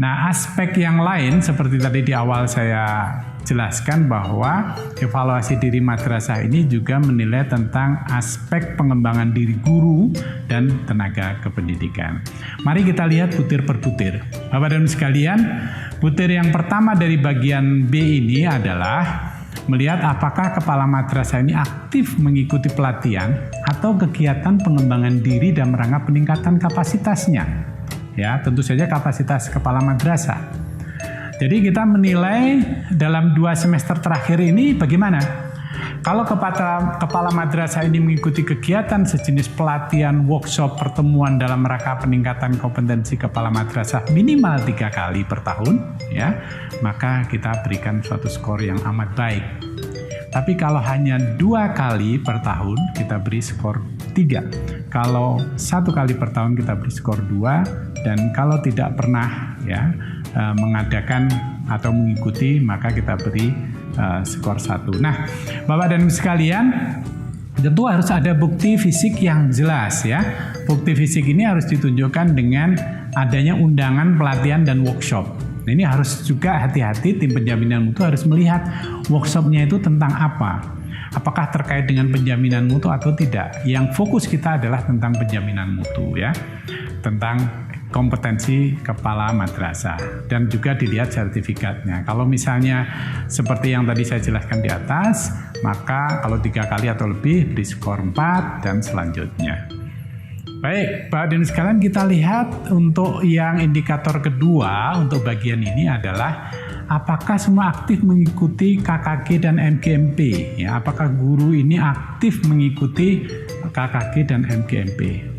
Nah, aspek yang lain seperti tadi di awal saya jelaskan bahwa evaluasi diri madrasah ini juga menilai tentang aspek pengembangan diri guru dan tenaga kependidikan. Mari kita lihat butir per butir. Bapak dan Ibu sekalian, butir yang pertama dari bagian B ini adalah melihat apakah kepala madrasah ini aktif mengikuti pelatihan atau kegiatan pengembangan diri dan rangka peningkatan kapasitasnya. Ya, tentu saja kapasitas kepala madrasah. Jadi kita menilai dalam 2 semester terakhir ini bagaimana? Kalau kepala madrasah ini mengikuti kegiatan sejenis pelatihan, workshop, pertemuan dalam rangka peningkatan kompetensi kepala madrasah minimal 3 kali per tahun, ya, maka kita berikan suatu skor yang amat baik. Tapi kalau hanya 2 kali per tahun, kita beri skor 3. Kalau 1 kali per tahun, kita beri skor 2. Dan kalau tidak pernah mengadakan atau mengikuti, maka kita beri skor 1. Nah, Bapak dan Ibu sekalian, tentu harus ada bukti fisik yang jelas ya. Bukti fisik ini harus ditunjukkan dengan adanya undangan pelatihan dan workshop. Nah, ini harus juga hati-hati, tim penjaminan mutu harus melihat workshopnya itu tentang apa. Apakah terkait dengan penjaminan mutu atau tidak. Yang fokus kita adalah tentang penjaminan mutu ya. Tentang kompetensi kepala madrasah dan juga dilihat sertifikatnya. Kalau misalnya seperti yang tadi saya jelaskan di atas, maka kalau 3 kali atau lebih beri skor 4 dan selanjutnya. Baik, Bapak dan Ibu sekalian, kita lihat untuk yang indikator kedua untuk bagian ini adalah apakah semua aktif mengikuti KKG dan MGMP? Ya, apakah guru ini aktif mengikuti KKG dan MGMP?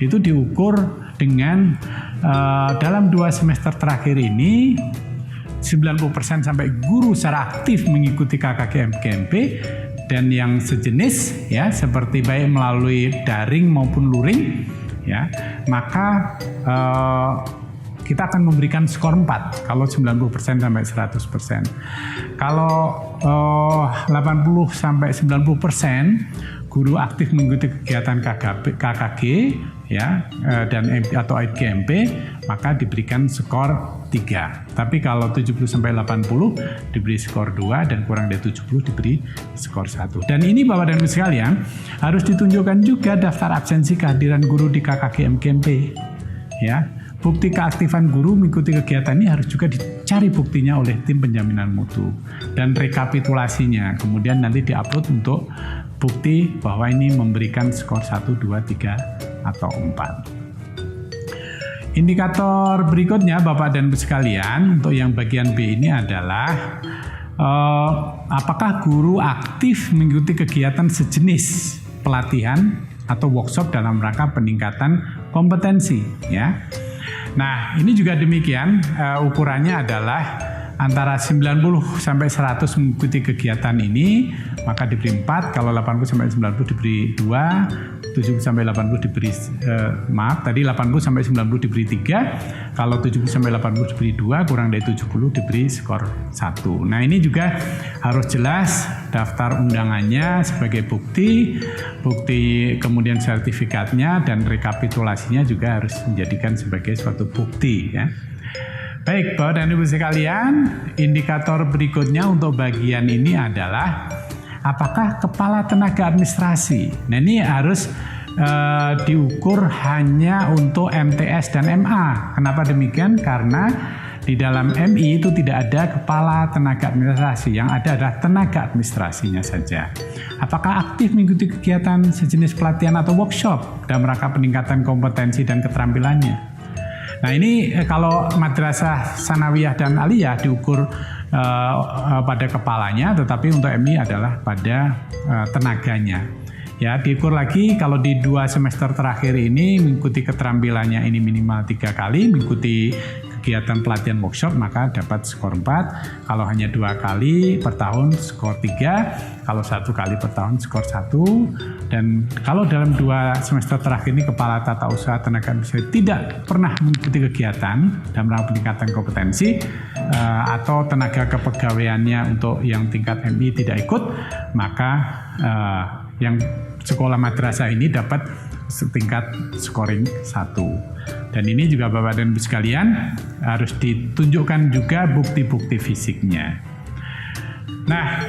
Itu diukur dengan dalam 2 semester terakhir ini 90% sampai guru secara aktif mengikuti KKG MGMP dan yang sejenis ya seperti baik melalui daring maupun luring ya, maka kita akan memberikan skor 4 kalau 90% sampai 100%. Kalau 80 sampai 90% guru aktif mengikuti kegiatan KKG ya dan atau MGMP, maka diberikan skor 3. Tapi kalau 70 sampai 80 diberi skor 2 dan kurang dari 70 diberi skor 1. Dan ini Bapak dan Ibu sekalian harus ditunjukkan juga daftar absensi kehadiran guru di KKG MGMP ya. Bukti keaktifan guru mengikuti kegiatan ini harus juga dicari buktinya oleh tim penjaminan mutu dan rekapitulasinya. Kemudian nanti diupload untuk bukti bahwa ini memberikan skor 1, 2, 3, atau 4. Indikator berikutnya Bapak dan Ibu sekalian untuk yang bagian B ini adalah apakah guru aktif mengikuti kegiatan sejenis pelatihan atau workshop dalam rangka peningkatan kompetensi ya. Nah, ini juga demikian, ukurannya adalah antara 90 sampai 100 mengikuti kegiatan ini, maka diberi 4, kalau 80 sampai 90 diberi 2, 70 sampai 80 diberi, tadi 80 sampai 90 diberi 3, kalau 70 sampai 80 diberi 2, kurang dari 70 diberi skor 1. Nah, ini juga harus jelas daftar undangannya sebagai bukti kemudian sertifikatnya dan rekapitulasinya juga harus menjadikan sebagai suatu bukti ya. Baik, Bapak dan Ibu sekalian, indikator berikutnya untuk bagian ini adalah apakah kepala tenaga administrasi. Nah, ini harus diukur hanya untuk MTS dan MA. Kenapa demikian? Karena di dalam MI itu tidak ada kepala tenaga administrasi, yang ada adalah tenaga administrasinya saja. Apakah aktif mengikuti kegiatan sejenis pelatihan atau workshop dalam rangka peningkatan kompetensi dan keterampilannya? Nah, ini kalau madrasah sanawiyah dan aliyah diukur pada kepalanya, tetapi untuk MI adalah pada tenaganya. Ya, diukur lagi kalau di 2 semester terakhir ini mengikuti keterampilannya ini minimal 3 kali, mengikuti kegiatan pelatihan workshop maka dapat skor 4, kalau hanya 2 kali per tahun skor 3, kalau 1 kali per tahun skor 1, dan kalau dalam 2 semester terakhir ini kepala tata usaha tenaga administrasi tidak pernah mengikuti kegiatan dalam rangka peningkatan kompetensi atau tenaga kepegawaiannya untuk yang tingkat MI tidak ikut, maka yang sekolah madrasah ini dapat setingkat scoring 1. Dan ini juga Bapak dan Ibu sekalian harus ditunjukkan juga bukti-bukti fisiknya. Nah,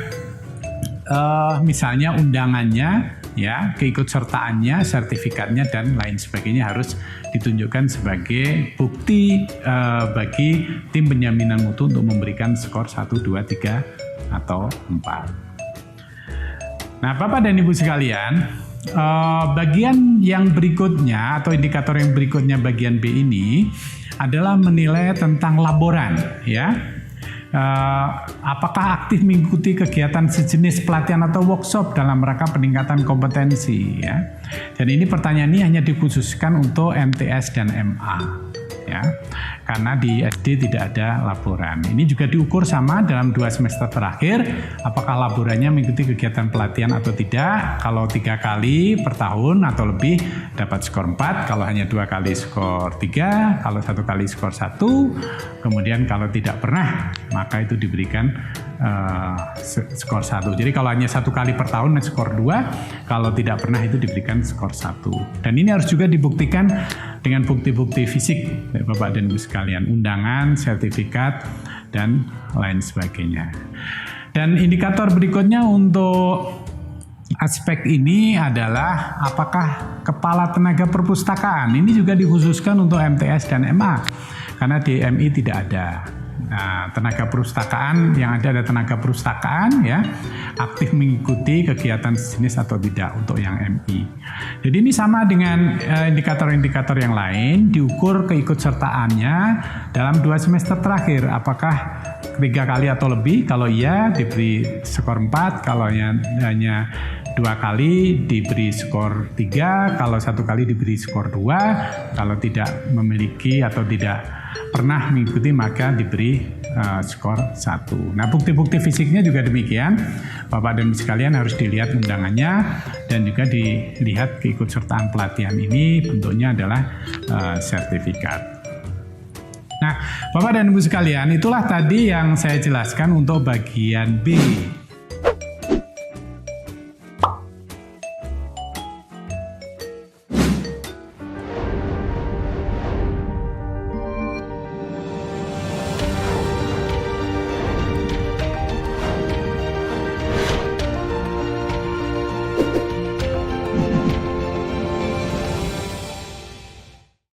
misalnya undangannya, ya, keikutsertaannya, sertifikatnya dan lain sebagainya harus ditunjukkan sebagai bukti bagi tim penjaminan mutu untuk memberikan skor 1, 2, 3 atau 4. Nah, Bapak dan Ibu sekalian, bagian yang berikutnya atau indikator yang berikutnya bagian B ini adalah menilai tentang laboran, ya. Apakah aktif mengikuti kegiatan sejenis pelatihan atau workshop dalam rangka peningkatan kompetensi, ya. Dan ini pertanyaan ini hanya dikhususkan untuk MTS dan MA, ya. Karena di SD tidak ada laboran. Ini juga diukur sama dalam 2 semester terakhir, apakah laborannya mengikuti kegiatan pelatihan atau tidak. Kalau 3 kali per tahun atau lebih dapat skor 4, kalau hanya 2 kali skor 3, kalau 1 kali skor 1, kemudian kalau tidak pernah maka itu diberikan skor 1. Jadi kalau hanya 1 kali per tahun skor 2, kalau tidak pernah itu diberikan skor 1. Dan ini harus juga dibuktikan dengan bukti-bukti fisik, Bapak dan Ibu sekalian, undangan, sertifikat, dan lain sebagainya. Dan indikator berikutnya untuk aspek ini adalah apakah kepala tenaga perpustakaan. Ini juga dikhususkan untuk MTS dan MA, karena di MI tidak ada. Nah, tenaga perpustakaan yang ada tenaga perpustakaan, ya, aktif mengikuti kegiatan sejenis atau tidak untuk yang MI. Jadi ini sama dengan indikator-indikator yang lain, diukur keikutsertaannya dalam 2 semester terakhir. Apakah 3 kali atau lebih? Kalau iya diberi skor 4, kalau hanya 2 kali diberi skor 3, kalau 1 kali diberi skor 2, kalau tidak memiliki atau tidak pernah mengikuti maka diberi skor 1. Nah, bukti-bukti fisiknya juga demikian. Bapak dan Ibu sekalian harus dilihat undangannya dan juga dilihat keikutsertaan pelatihan ini bentuknya adalah sertifikat. Nah, Bapak dan Ibu sekalian, itulah tadi yang saya jelaskan untuk bagian B.